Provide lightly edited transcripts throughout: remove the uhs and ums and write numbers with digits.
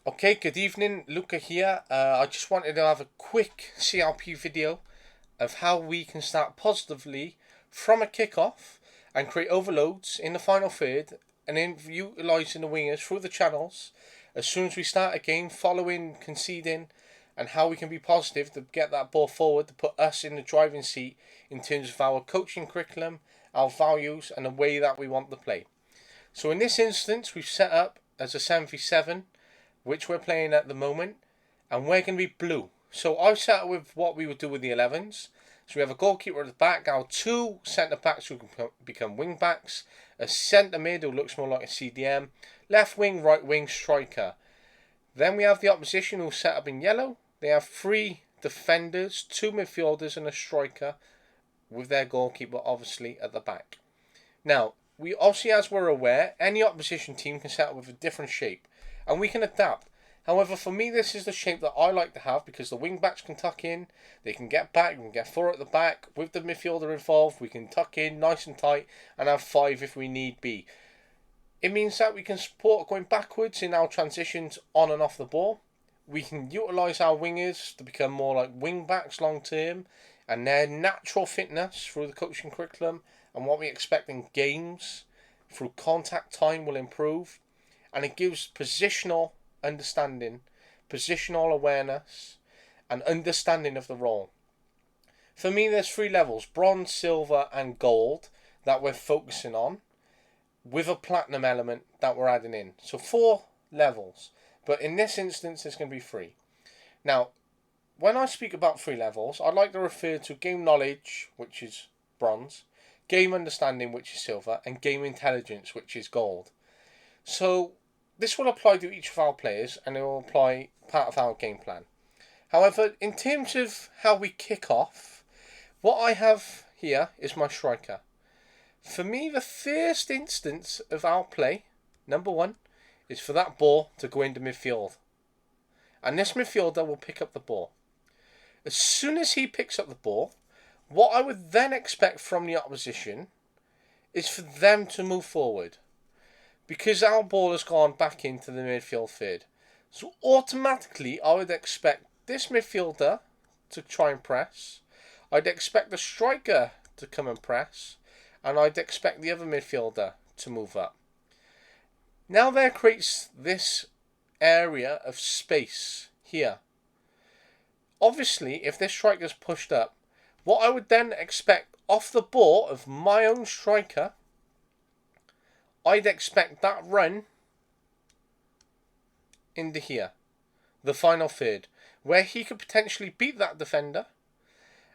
Okay, good evening, Luca here. I just wanted to have a quick CRP video of how we can start positively from a kickoff and create overloads in the final third and then utilising the wingers through the channels as soon as we start a game, following conceding, and how we can be positive to get that ball forward to put us in the driving seat in terms of our coaching curriculum, our values, and the way that we want to play. So in this instance, we've set up as a 7v7, which we're playing at the moment, and we're going to be blue. So I've set up with what we would do with the 11s. So we have a goalkeeper at the back, our two centre backs who can become wing backs, a centre mid who looks more like a CDM, left wing, right wing, striker. Then we have the opposition who set up in yellow. They have three defenders, two midfielders, and a striker, with their goalkeeper obviously at the back. Now, we obviously, as we're aware, any opposition team can set up with a different shape, and we can adapt. However, for me, this is the shape that I like to have because the wing backs can tuck in, they can get back, we can get four at the back. With the midfielder involved, we can tuck in nice and tight and have five if we need be. It means that we can support going backwards in our transitions on and off the ball. We can utilise our wingers to become more like wing backs long term, and their natural fitness through the coaching curriculum and what we expect in games through contact time will improve, and it gives positional understanding, positional awareness, and understanding of the role. For me, there's three levels: bronze, silver, and gold that we're focusing on, with a platinum element that we're adding in. So 4 levels, but in this instance, it's going to be 3. Now, when I speak about 3 levels, I'd like to refer to game knowledge, which is bronze, game understanding, which is silver, and game intelligence, which is gold. So this will apply to each of our players, and it will apply part of our game plan. However, in terms of how we kick off, what I have here is my striker. For me, the first instance of our play, number 1, is for that ball to go into midfield. And this midfielder will pick up the ball. As soon as he picks up the ball, what I would then expect from the opposition is for them to move forward, because our ball has gone back into the midfield third. So automatically I would expect this midfielder to try and press. I'd expect the striker to come and press, and I'd expect the other midfielder to move up. Now there creates this area of space here. Obviously, if this striker's pushed up, what I would then expect off the ball of my own striker, I'd expect that run into here, the final third, where he could potentially beat that defender,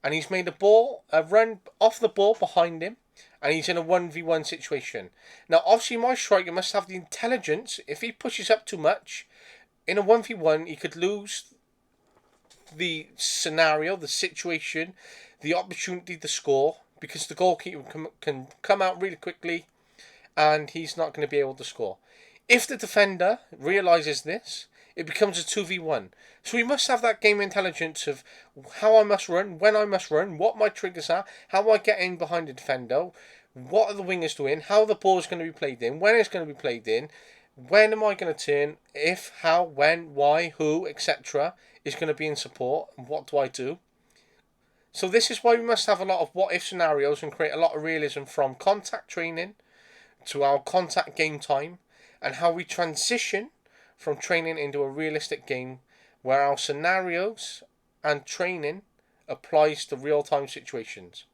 and he's made a run off the ball behind him, and he's in a 1v1 situation. Now, obviously, my striker must have the intelligence. If he pushes up too much, in a 1v1, he could lose the scenario, the situation, the opportunity to score, because the goalkeeper can come out really quickly, and he's not going to be able to score. If the defender realises this, it becomes a 2v1. So we must have that game intelligence of how I must run, when I must run, what my triggers are, how I get in behind the defender, what are the wingers doing, how the ball is going to be played in, when it's going to be played in, when am I going to turn, if, how, when, why, who, etc. is going to be in support, and what do I do? So this is why we must have a lot of what-if scenarios and create a lot of realism from contact training to our contact game time, and how we transition from training into a realistic game where our scenarios and training applies to real-time situations.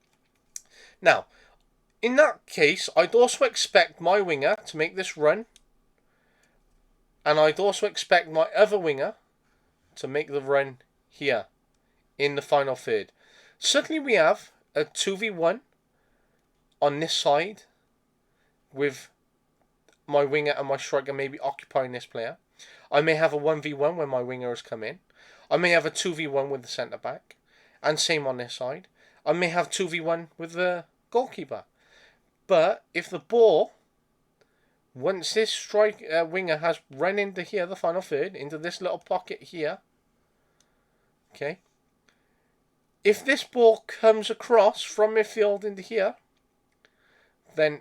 Now, in that case, I'd also expect my winger to make this run, and I'd also expect my other winger to make the run here in the final third. Suddenly we have a 2v1 on this side, with my winger and my striker maybe occupying this player. I may have a 1v1 when my winger has come in. I may have a 2v1 with the centre back, and same on this side. I may have 2v1 with the goalkeeper. But if the ball, once this winger has run into here, the final third, into this little pocket here, okay, if this ball comes across from midfield into here, then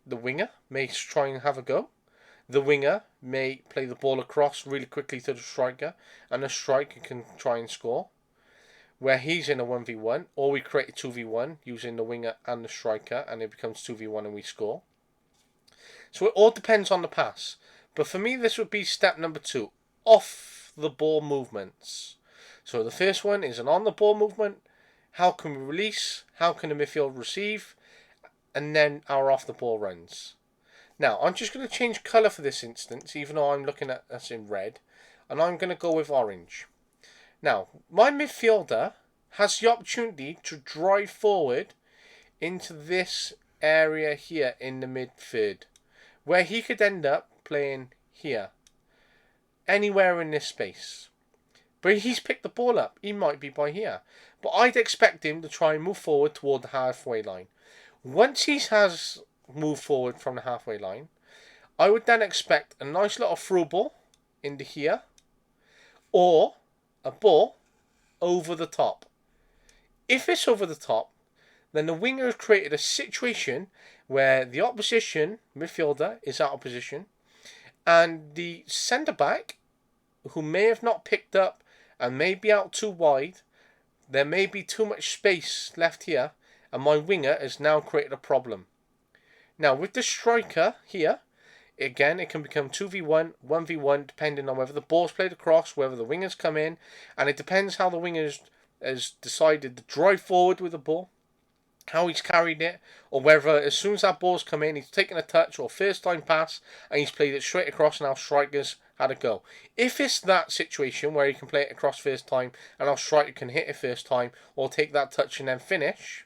the winger may try and have a go. The winger may play the ball across really quickly to the striker, and the striker can try and score, where he's in a 1v1, or we create a 2v1 using the winger and the striker, and it becomes 2v1 and we score. So it all depends on the pass. But for me, this would be step number 2, off the ball movements. So the first one is an on the ball movement. How can we release? How can the midfield receive? And then our off the ball runs. Now, I'm just going to change colour for this instance, even though I'm looking at us in red. And I'm going to go with orange. Now, my midfielder has the opportunity to drive forward into this area here in the midfield, where he could end up playing here, anywhere in this space. But he's picked the ball up. He might be by here. But I'd expect him to try and move forward toward the halfway line. Once he has moved forward from the halfway line, I would then expect a nice little through ball into here, or a ball over the top. If it's over the top, then the winger has created a situation where the opposition midfielder is out of position, and the centre back, who may have not picked up and may be out too wide, there may be too much space left here, and my winger has now created a problem. Now with the striker here, again it can become 2v1, 1v1, depending on whether the ball's played across, whether the wingers come in, and it depends how the wingers has decided to drive forward with the ball, how he's carried it, or whether as soon as that ball's come in, he's taken a touch or first time pass and he's played it straight across, and our strikers had a go. If it's that situation where he can play it across first time and our striker can hit it first time or take that touch and then finish,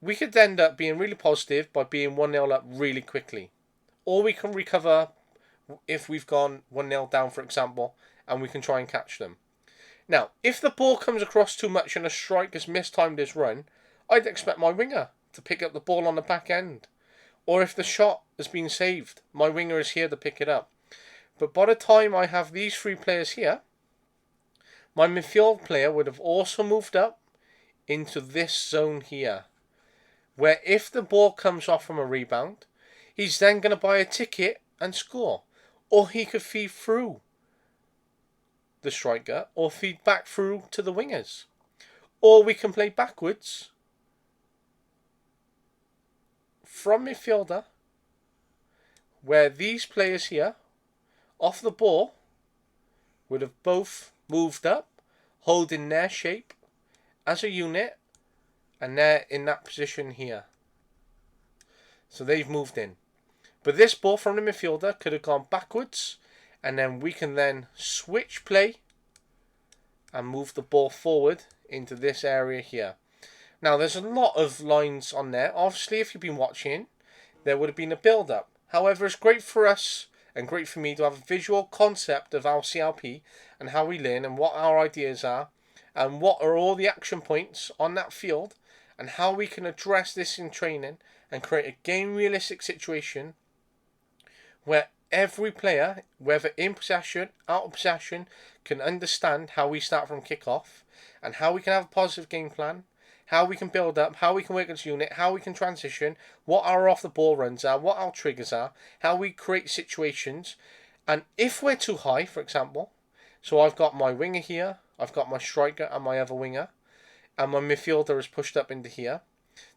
we could end up being really positive by being 1-0 up really quickly. Or we can recover if we've gone 1-0 down, for example, and we can try and catch them. Now, if the ball comes across too much and a striker's mistimed his run, I'd expect my winger to pick up the ball on the back end. Or if the shot has been saved, my winger is here to pick it up. But by the time I have these 3 players here, my midfield player would have also moved up into this zone here, where if the ball comes off from a rebound, he's then going to buy a ticket and score. Or he could feed through the striker, or feed back through to the wingers. Or we can play backwards from midfielder, where these players here, off the ball, would have both moved up, holding their shape as a unit, and they're in that position here. So they've moved in. But this ball from the midfielder could have gone backwards, and then we can then switch play and move the ball forward into this area here. Now there's a lot of lines on there. Obviously if you've been watching, there would have been a build up. However, it's great for us and great for me to have a visual concept of our CLP and how we learn and what our ideas are and what are all the action points on that field and how we can address this in training and create a game realistic situation where every player, whether in possession, out of possession, can understand how we start from kick-off and how we can have a positive game plan, how we can build up, how we can work as a unit, how we can transition, what our off-the-ball runs are, what our triggers are, how we create situations. And if we're too high, for example, so I've got my winger here, I've got my striker and my other winger, and my midfielder is pushed up into here,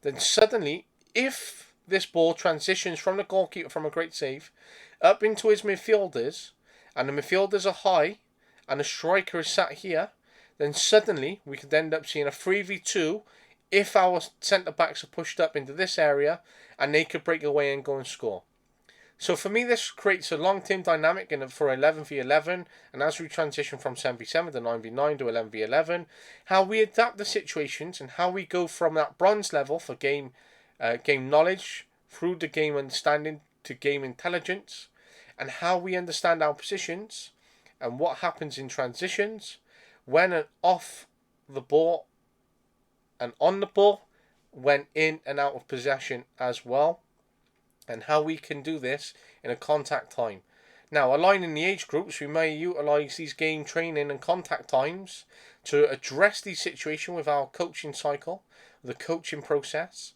then suddenly, if this ball transitions from the goalkeeper from a great save up into his midfielders, and the midfielders are high, and the striker is sat here, then suddenly we could end up seeing a 3v2 if our centre-backs are pushed up into this area, and they could break away and go and score. So for me, this creates a long-term dynamic for 11v11, and as we transition from 7v7 to 9v9 to 11v11, how we adapt the situations and how we go from that bronze level for game knowledge through the game understanding to game intelligence, and how we understand our positions and what happens in transitions, when and off the ball and on the ball, when in and out of possession as well, and how we can do this in a contact time. Now, aligning the age groups, we may utilise these game training and contact times to address these situations with our coaching cycle, the coaching process,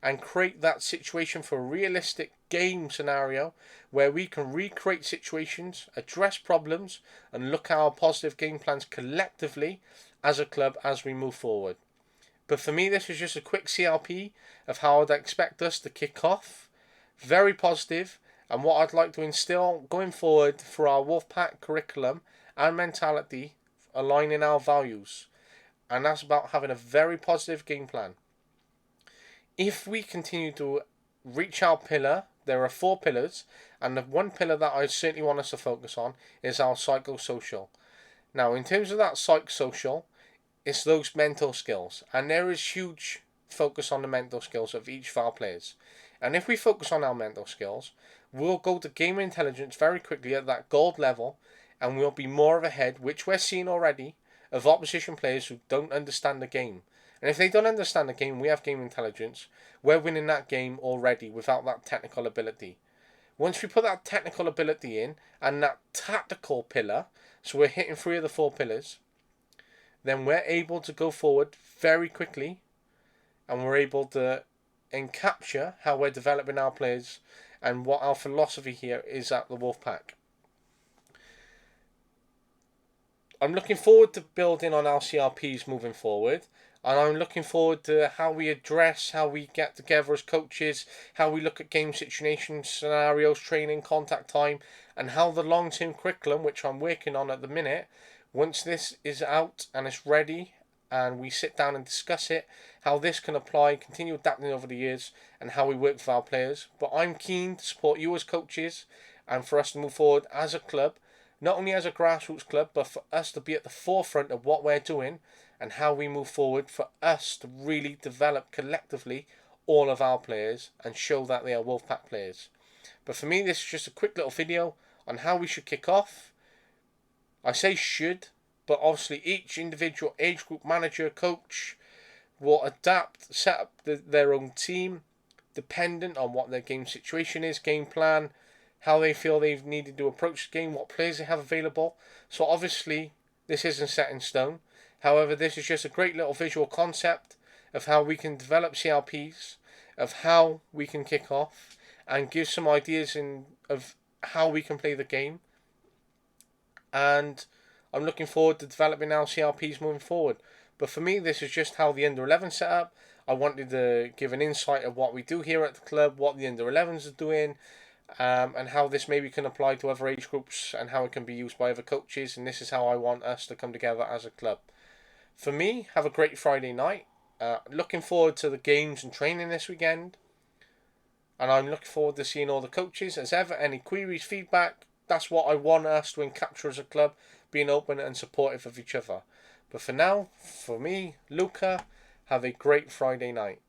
and create that situation for a realistic game scenario where we can recreate situations, address problems, and look at our positive game plans collectively as a club as we move forward. But for me, this is just a quick CLP of how I'd expect us to kick off. Very positive, and what I'd like to instill going forward for our Wolfpack curriculum and mentality, aligning our values. And that's about having a very positive game plan. If we continue to reach our pillar, there are 4 pillars, and the one pillar that I certainly want us to focus on is our psychosocial. Now, in terms of that psychosocial, it's those mental skills, and there is huge focus on the mental skills of each of our players. And if we focus on our mental skills, we'll go to game intelligence very quickly at that gold level, and we'll be more of ahead, which we're seeing already, of opposition players who don't understand the game. And if they don't understand the game, we have game intelligence, we're winning that game already without that technical ability. Once we put that technical ability in, and that tactical pillar, so we're hitting 3 of the 4 pillars, then we're able to go forward very quickly, and we're able to encapture how we're developing our players and what our philosophy here is at the Wolfpack. I'm looking forward to building on our CRPs moving forward, and I'm looking forward to how we address, how we get together as coaches, how we look at game situations, scenarios, training, contact time, and how the long-term curriculum, which I'm working on at the minute, once this is out and it's ready and we sit down and discuss it, how this can apply, continue adapting over the years, and how we work with our players. But I'm keen to support you as coaches and for us to move forward as a club, not only as a grassroots club, but for us to be at the forefront of what we're doing and how we move forward, for us to really develop collectively all of our players and show that they are Wolfpack players. But for me, this is just a quick little video on how we should kick off. I say should, but obviously each individual age group manager, coach will adapt, set up their own team, dependent on what their game situation is, game plan, how they feel they've needed to approach the game, what players they have available. So obviously this isn't set in stone. However, this is just a great little visual concept of how we can develop CLPs, of how we can kick off, and give some ideas of how we can play the game. And I'm looking forward to developing our CLPs moving forward. But for me, this is just how the under 11 set up. I wanted to give an insight of what we do here at the club, what the under 11s are doing, and how this maybe can apply to other age groups and how it can be used by other coaches. And this is how I want us to come together as a club. For me, have a great Friday night. Looking forward to the games and training this weekend. And I'm looking forward to seeing all the coaches. As ever, any queries, feedback, that's what I want us to capture as a club, being open and supportive of each other. But for now, for me, Luca, have a great Friday night.